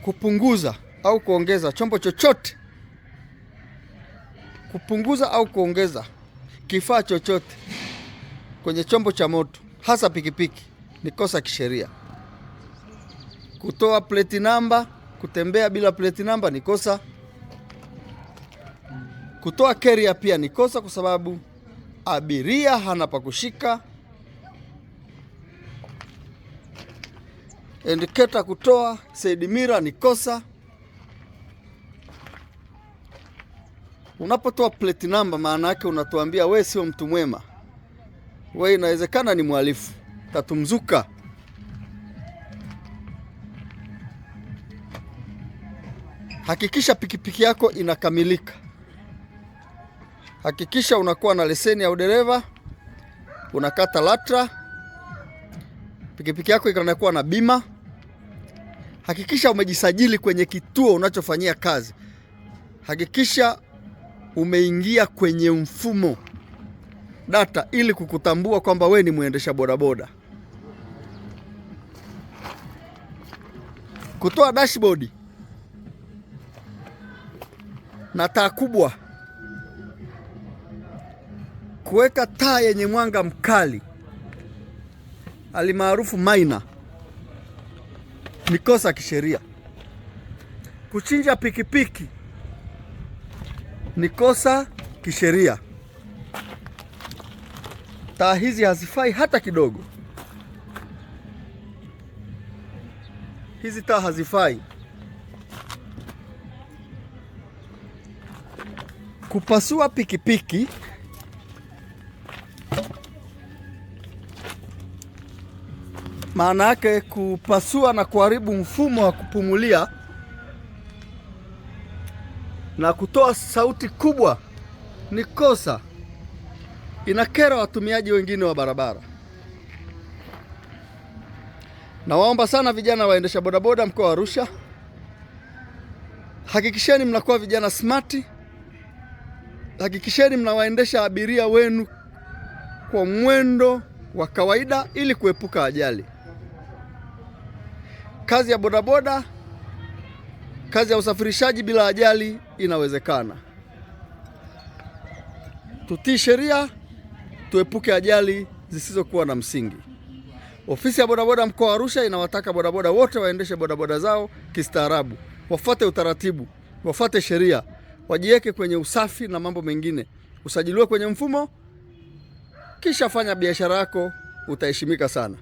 kupunguza au kuongeza chombo chochote, kupunguza au kuongeza kifaa chochote kwenye chombo cha moto, hasa pikipiki, ni kosa kisheria. Kutoa plate namba, kutembea bila plate namba ni kosa. Kutoa carrier pia ni kosa, kwa sababu abiria hana pa kushika. Indicator kutoa, side mirror ni kosa. Unapotoa plate namba, maana yake unatuambia we sio mtu mwema, we inawezekana ni mhalifu, tatumzuka. Hakikisha pikipiki yako inakamilika. Hakikisha unakuwa na leseni ya udereva, unakata LATRA, pikipiki yako inakuwa na bima. Hakikisha umejisajili kwenye kituo unachofanyia kazi. Hakikisha umeingia kwenye mfumo data ili kukutambua kwamba we ni muendesha bodaboda. Kutoa dashboard na taa kubwa, kuweka taa yenye mwanga mkali alimaarufu minor ni kosa kisheria. Kuchinja pikipiki ni kosa kisheria. Taa hizi hazifai hata kidogo. Hizi taa hazifai. Kupasua pikipiki maana yake kupasua na kuharibu mfumo wa kupumulia na kutoa sauti kubwa ni kosa. Inakera watumiaji wengine wa barabara. Nawaomba sana vijana waendesha bodaboda mkoa wa Arusha, hakikisheni mnakuwa vijana smart. Hakikisheni mnawaendesha abiria wenu kwa mwendo wa kawaida ili kuepuka ajali. Kazi ya bodaboda, kazi ya usafirishaji bila ajali inawezekana. Tutii sheria, tuepuke ajali zisizokuwa na msingi. Ofisi ya bodaboda mkoa wa Arusha inawataka bodaboda wote waendeshe bodaboda zao kistaarabu, wafuate utaratibu, wafuate sheria, wajiweke kwenye usafi na mambo mengine. Usajiliwe kwenye mfumo, kisha fanya biashara yako, utaheshimika sana.